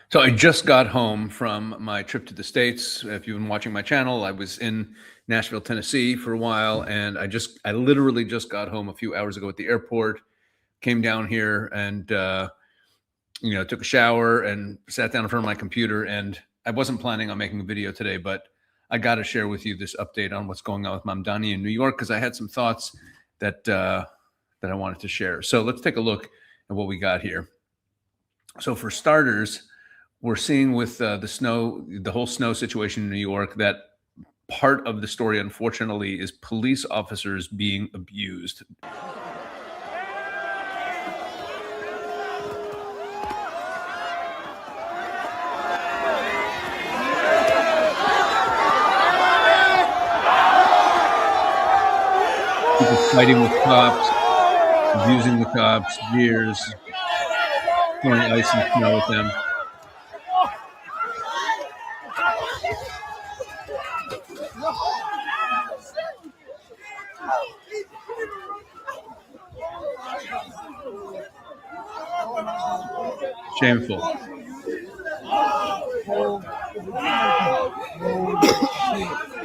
So I just got home from my trip to the States. If you've been watching my channel, I was in Nashville, Tennessee for a while, and I literally just got home a few hours ago at the airport, came down here and took a shower and sat down in front of my computer. And I wasn't planning on making a video today, but I got to share with you this update on what's going on with Mamdani in New York, because I had some thoughts that I wanted to share. So let's take a look at what we got here. So for starters, we're seeing with the whole snow situation in New York, that part of the story, unfortunately, is police officers being abused. People fighting with cops, abusing the cops, jeers, throwing ice and snow at them. Shameful.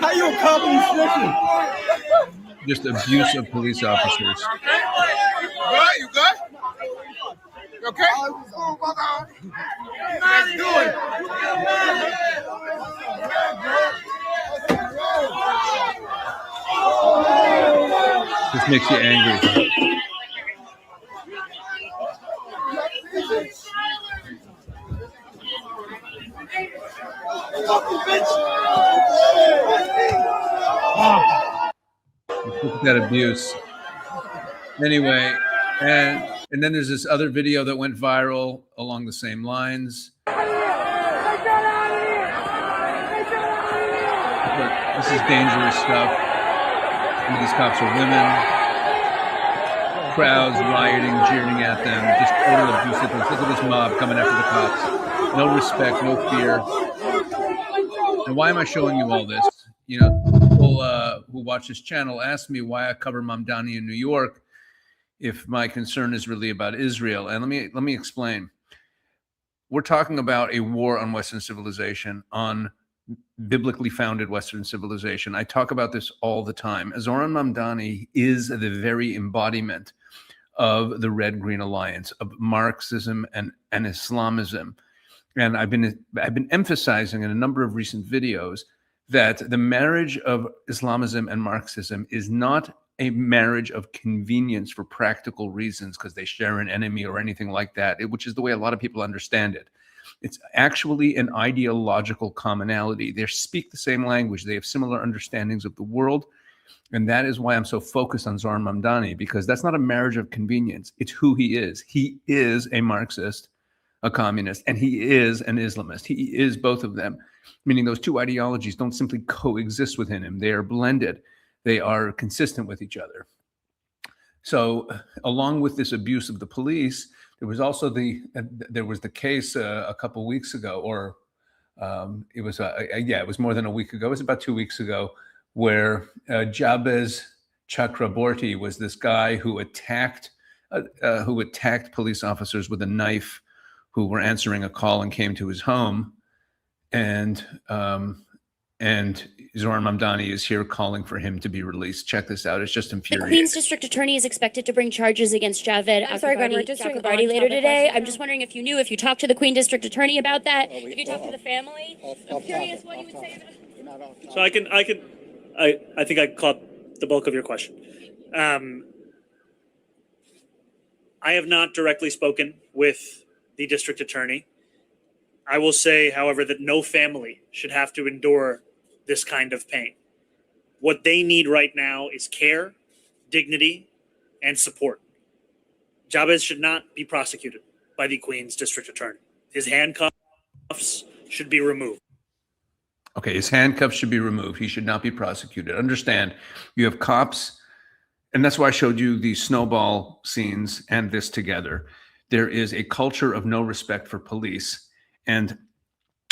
How you accomplish this? Just abuse of police officers. Good? You good? You okay? Let's do it. This makes you angry. Look at that abuse. Anyway, and then there's this other video that went viral along the same lines. This is dangerous stuff. Some of these cops are women. Crowds rioting, jeering at them, just total abusiveness. Look at this mob coming after the cops. No respect, no fear. And why am I showing you all this? You know, people who watch this channel ask me why I cover Mamdani in New York if my concern is really about Israel. And let me explain. We're talking about a war on Western civilization, on biblically founded Western civilization. I talk about this all the time. Zoran Mamdani is the very embodiment of the Red-Green Alliance, of Marxism and Islamism. And I've been emphasizing in a number of recent videos that the marriage of Islamism and Marxism is not a marriage of convenience for practical reasons because they share an enemy or anything like that, which is the way a lot of people understand it. It's actually an ideological commonality. They speak the same language. They have similar understandings of the world. And that is why I'm so focused on Zoran Mamdani, because that's not a marriage of convenience. It's who he is. He is a Marxist, a communist, and he is an Islamist. He is both of them, meaning those two ideologies don't simply coexist within him. They are blended. They are consistent with each other. So along with this abuse of the police, there was also the case a couple weeks ago, or it was more than a week ago. It was about 2 weeks ago, where Jabez Chakraborty was this guy who attacked police officers with a knife who were answering a call and came to his home, and Zoran Mamdani is here calling for him to be released. Check this out. It's just infuriating. The Queens District Attorney is expected to bring charges against Javed Chakrabarty later today. I'm just wondering if you talked to the Queen District Attorney about that, if you talked to the family. I'm curious what you would say. So I think I caught the bulk of your question. I have not directly spoken with the district attorney. I will say, however, that no family should have to endure this kind of pain. What they need right now is care, dignity, and support. Jabez should not be prosecuted by the Queens District Attorney. His handcuffs should be removed. Okay, his handcuffs should be removed. He should not be prosecuted. Understand, you have cops, and that's why I showed you the snowball scenes and this together. There is a culture of no respect for police. And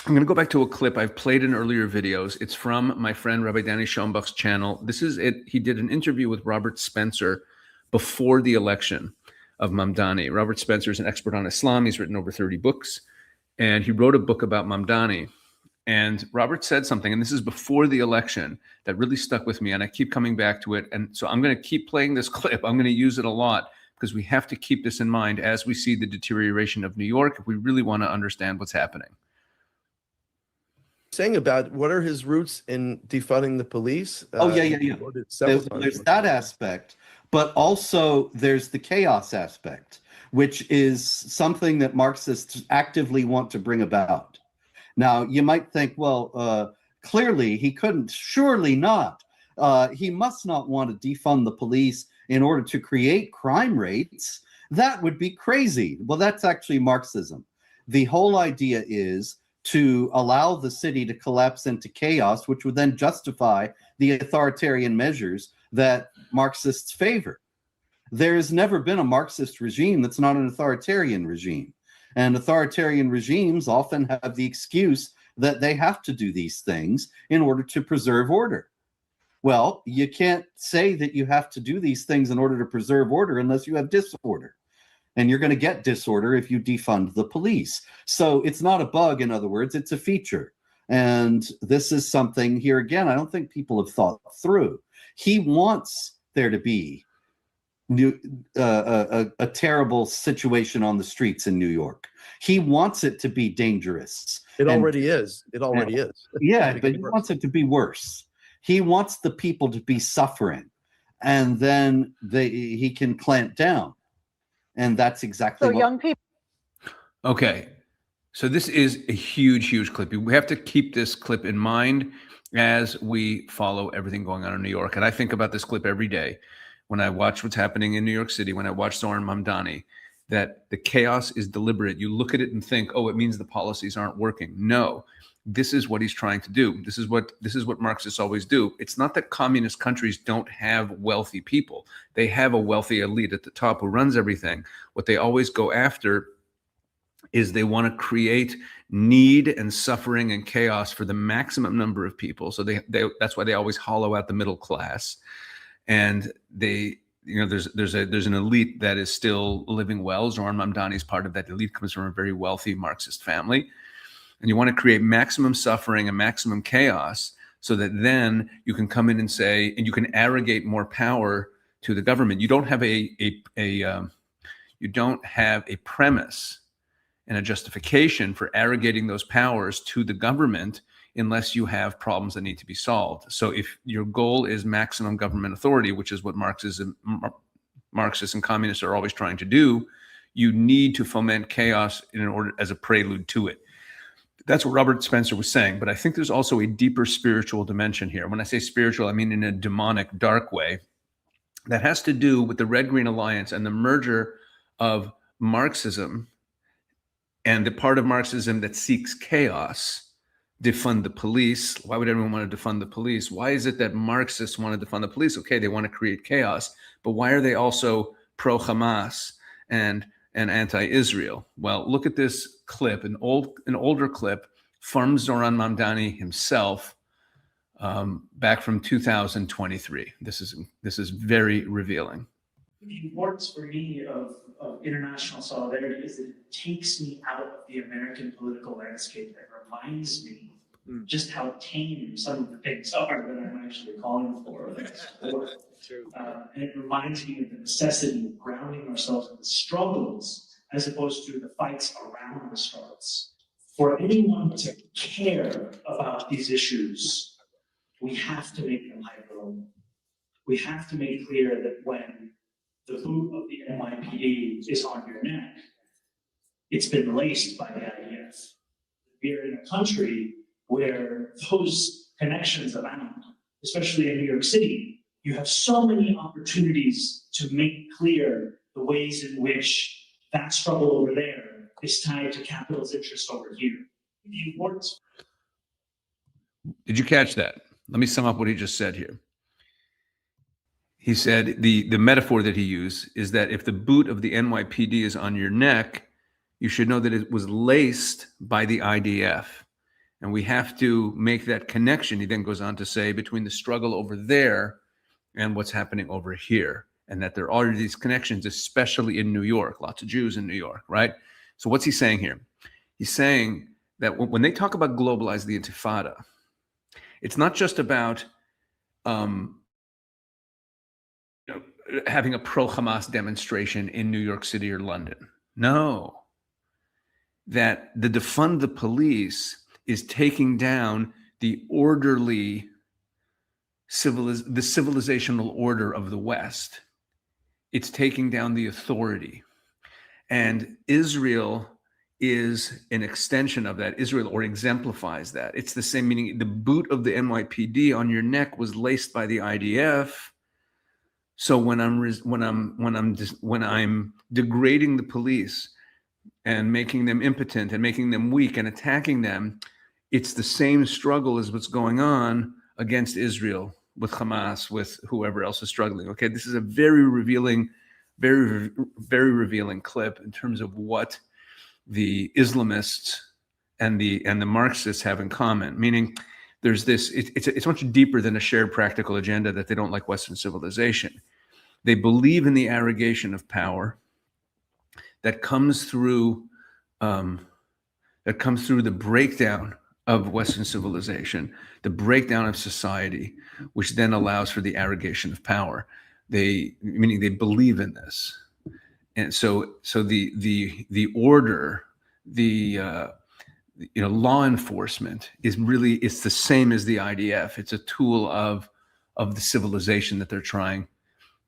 I'm going to go back to a clip I've played in earlier videos. It's from my friend Rabbi Danny Schoenbach's channel. This is it. He did an interview with Robert Spencer before the election of Mamdani. Robert Spencer is an expert on Islam. He's written over 30 books. and he wrote a book about Mamdani. And Robert said something, and this is before the election, that really stuck with me, and I keep coming back to it. And so I'm going to keep playing this clip. I'm going to use it a lot because we have to keep this in mind as we see the deterioration of New York if we really want to understand what's happening. Saying about what are his roots in defunding the police? There's that aspect, but also there's the chaos aspect, which is something that Marxists actively want to bring about. Now, you might think, well, clearly he couldn't, surely not. He must not want to defund the police in order to create crime rates. That would be crazy. Well, that's actually Marxism. The whole idea is to allow the city to collapse into chaos, which would then justify the authoritarian measures that Marxists favor. There has never been a Marxist regime that's not an authoritarian regime. And authoritarian regimes often have the excuse that they have to do these things in order to preserve order. Well, you can't say that you have to do these things in order to preserve order unless you have disorder. And you're going to get disorder if you defund the police. So it's not a bug, in other words, it's a feature. And this is something here again, I don't think people have thought through. He wants there to be a terrible situation on the streets in New York. He wants it to be dangerous. It already is. It already is. Yeah, but he wants it to be worse. He wants the people to be suffering, and then he can clamp down. And that's exactly So what young people. Okay, so this is a huge, huge clip. We have to keep this clip in mind as we follow everything going on in New York. And I think about this clip every day when I watch what's happening in New York City, when I watch Zoran Mamdani, that the chaos is deliberate. You look at it and think, oh, it means the policies aren't working. No, this is what he's trying to do. This is what Marxists always do. It's not that communist countries don't have wealthy people. They have a wealthy elite at the top who runs everything. What they always go after is they want to create need and suffering and chaos for the maximum number of people. So that's why they always hollow out the middle class. And there's an elite that is still living well. Zoran Mamdani is part of that elite, comes from a very wealthy Marxist family. And you want to create maximum suffering and maximum chaos so that then you can come in and say, and you can arrogate more power to the government. You don't have a premise and a justification for arrogating those powers to the government unless you have problems that need to be solved. So if your goal is maximum government authority, which is what Marxists and communists are always trying to do, you need to foment chaos in order as a prelude to it. That's what Robert Spencer was saying. But I think there's also a deeper spiritual dimension here. When I say spiritual, I mean in a demonic, dark way that has to do with the Red-Green Alliance and the merger of Marxism and the part of Marxism that seeks chaos. Defund the police. Why would everyone want to defund the police? Why is it that Marxists want to defund the police? Okay, they want to create chaos, but why are they also pro-Hamas and anti-Israel? Well, look at this clip, an older clip from Zoran Mamdani himself, back from 2023. This is very revealing. The importance for me of international solidarity is that it takes me out of the American political landscape and reminds me just how tame some of the things are that I'm actually calling for. And it reminds me of the necessity of grounding ourselves in the struggles as opposed to the fights around the struggles. For anyone to care about these issues, we have to make them hyper-local. We have to make clear that when the boot of the NYPD is on your neck, it's been laced by the IDF. We are in a country where those connections abound, especially in New York City. You have so many opportunities to make clear the ways in which that struggle over there is tied to capital's interest over here. The importance. Did you catch that? Let me sum up what he just said here. He said the metaphor that he used is that if the boot of the NYPD is on your neck, you should know that it was laced by the IDF. And we have to make that connection, he then goes on to say, between the struggle over there and what's happening over here. And that there are these connections, especially in New York, lots of Jews in New York, right? So what's he saying here? He's saying that when they talk about globalize the Intifada, it's not just about having a pro-Hamas demonstration in New York City or London. No, that the defund the police is taking down the orderly the civilizational order of the West. It's taking down the authority. And Israel is an extension of that. Israel, or exemplifies that. It's the same, meaning the boot of the NYPD on your neck was laced by the IDF. So when I'm degrading the police and making them impotent and making them weak and attacking them, it's the same struggle as what's going on against Israel with Hamas, with whoever else is struggling. Okay, this is a very revealing clip in terms of what the Islamists and the Marxists have in common. Meaning, there's this. It's much deeper than a shared practical agenda that they don't like Western civilization. They believe in the arrogation of power that comes through the breakdown of Western civilization, the breakdown of society, which then allows for the arrogation of power. Meaning they believe in this, and so the order, law enforcement is really, it's the same as the IDF. It's a tool of the civilization that they're trying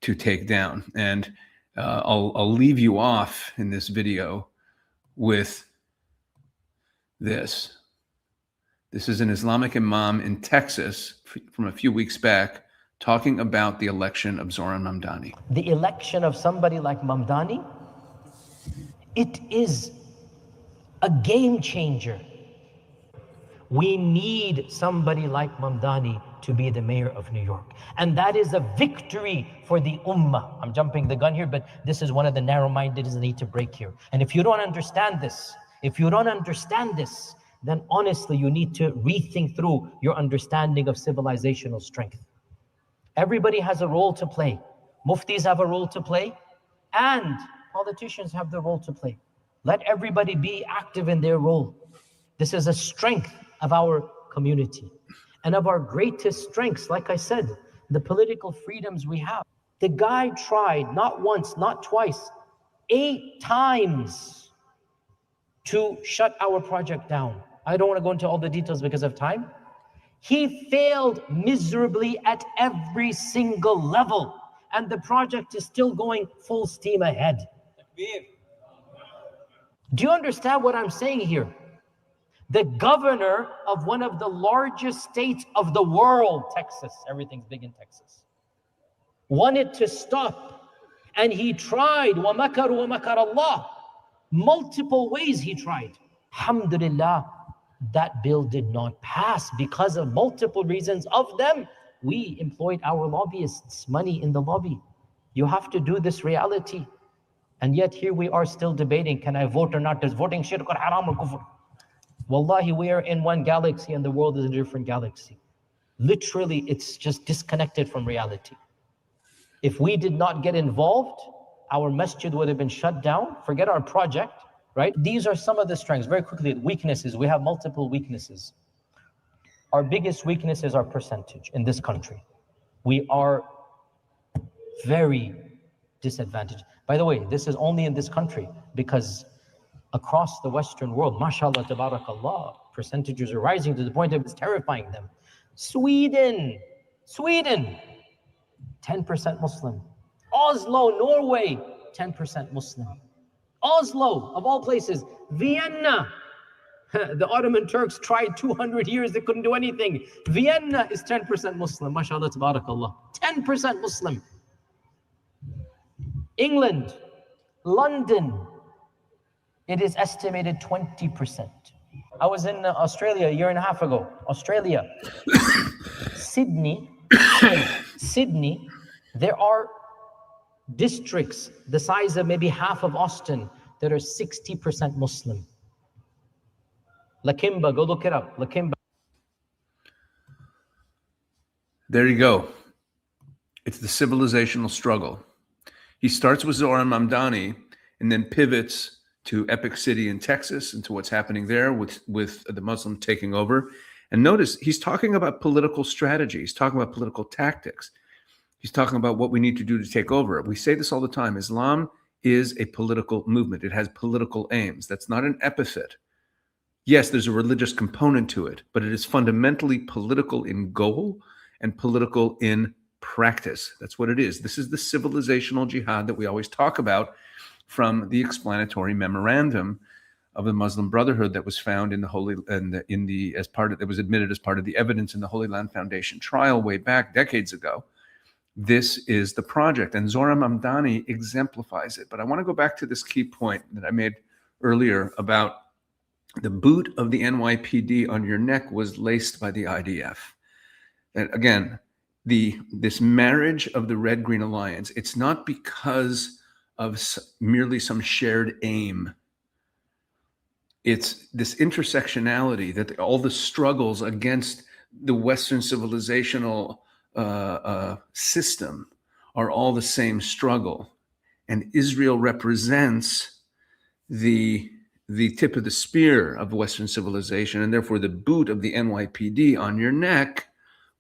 to take down. And I'll leave you off in this video with this. This is an Islamic imam in Texas from a few weeks back talking about the election of Zoran Mamdani. The election of somebody like Mamdani, it is a game changer. We need somebody like Mamdani to be the mayor of New York. And that is a victory for the ummah. I'm jumping the gun here, but this is one of the narrow-minded that need to break here. And if you don't understand this, then honestly, you need to rethink through your understanding of civilizational strength. Everybody has a role to play. Muftis have a role to play, and politicians have the role to play. Let everybody be active in their role. This is a strength of our community. And of our greatest strengths, like I said, the political freedoms we have. The guy tried, not once, not twice, 8 times to shut our project down. I don't want to go into all the details because of time. He failed miserably at every single level, and the project is still going full steam ahead. Do you understand what I'm saying here? The governor of one of the largest states of the world, Texas, everything's big in Texas, wanted to stop, and he tried, وَمَكَرُوا وَمَكَرَ اللَّهُ. Multiple ways he tried. Alhamdulillah, that bill did not pass because of multiple reasons. Of them, we employed our lobbyists, money in the lobby. You have to do this reality. And yet here we are still debating, can I vote or not? Does voting shirk or haram or kufr? Wallahi, we are in one galaxy and the world is a different galaxy. Literally, it's just disconnected from reality. If we did not get involved, our masjid would have been shut down. Forget our project, right? These are some of the strengths. Very quickly, weaknesses. We have multiple weaknesses. Our biggest weakness is our percentage in this country. We are very disadvantaged. By the way, this is only in this country because across the Western world, mashallah, tabarakallah, percentages are rising to the point of it's terrifying them. Sweden, 10% Muslim. Oslo, Norway, 10% Muslim. Oslo, of all places. Vienna, the Ottoman Turks tried 200 years, they couldn't do anything. Vienna is 10% Muslim, mashallah, tabarakallah. 10% Muslim. England, London, it is estimated 20%. I was in Australia a year and a half ago. Australia, Sydney, there are districts the size of maybe half of Austin that are 60% Muslim. Lakemba, go look it up. Lakemba. There you go. It's the civilizational struggle. He starts with Zoran Mamdani and then pivots to Epic City in Texas and to what's happening there with the Muslim taking over. And notice he's talking about political strategy. He's talking about political tactics. He's talking about what we need to do to take over. We say this all the time. Islam is a political movement. It has political aims. That's not an epithet. Yes, there's a religious component to it, but it is fundamentally political in goal and political in practice. That's what it is. This is the civilizational jihad that we always talk about from the explanatory memorandum of the Muslim Brotherhood that was found in the Holy and as part of that was admitted as part of the evidence in the Holy Land Foundation trial way back decades ago. This is the project, and Zohar Mamdani exemplifies it. But I want to go back to this key point that I made earlier about the boot of the NYPD on your neck was laced by the IDF. And again, this marriage of the Red-Green Alliance, it's not because of merely some shared aim. It's this intersectionality that all the struggles against the Western civilizational system are all the same struggle. And Israel represents the tip of the spear of Western civilization, and therefore the boot of the NYPD on your neck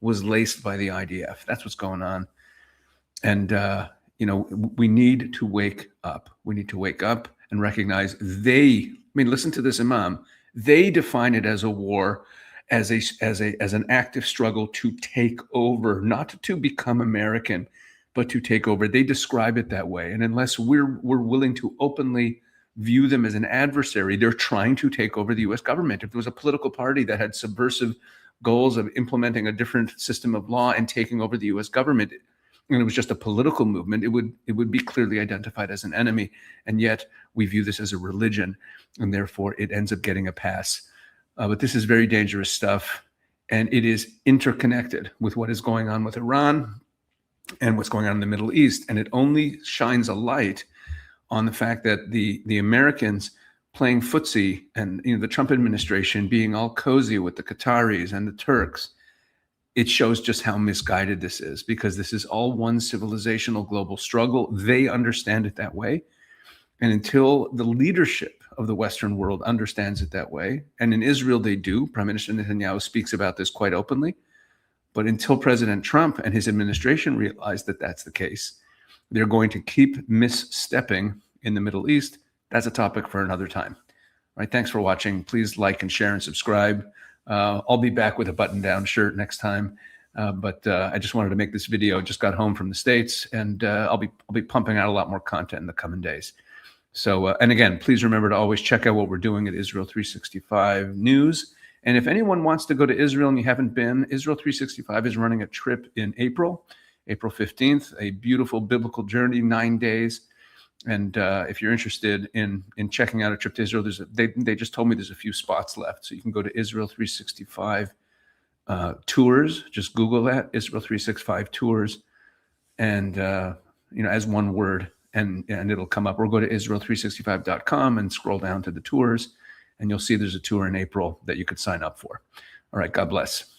was laced by the IDF. That's what's going on. And, we need to wake up. We need to wake up and recognize listen to this imam. They define it as a war, as an active struggle to take over, not to become American, but to take over. They describe it that way. And unless we're willing to openly view them as an adversary, they're trying to take over the US government. If there was a political party that had subversive goals of implementing a different system of law and taking over the US government, and it was just a political movement, it would be clearly identified as an enemy. And yet we view this as a religion, and therefore it ends up getting a pass. But this is very dangerous stuff, and it is interconnected with what is going on with Iran and what's going on in the Middle East. And it only shines a light on the fact that the Americans playing footsie and the Trump administration being all cozy with the Qataris and the Turks, it shows just how misguided this is, because this is all one civilizational global struggle. They understand it that way. And until the leadership of the Western world understands it that way, and in Israel they do, Prime Minister Netanyahu speaks about this quite openly, but until President Trump and his administration realize that that's the case, they're going to keep misstepping in the Middle East. That's a topic for another time. All right, thanks for watching. Please like and share and subscribe. I'll be back with a button-down shirt next time, but I just wanted to make this video. Just got home from the States, and I'll be pumping out a lot more content in the coming days. So, and again, please remember to always check out what we're doing at Israel 365 News. And if anyone wants to go to Israel and you haven't been, Israel 365 is running a trip in April 15th, a beautiful biblical journey, 9 days. And if you're interested in checking out a trip to Israel, they just told me there's a few spots left. So you can go to Israel 365 tours. Just Google that, Israel 365 tours, and as one word, and it'll come up. Or go to Israel365.com and scroll down to the tours, and you'll see there's a tour in April that you could sign up for. All right, God bless.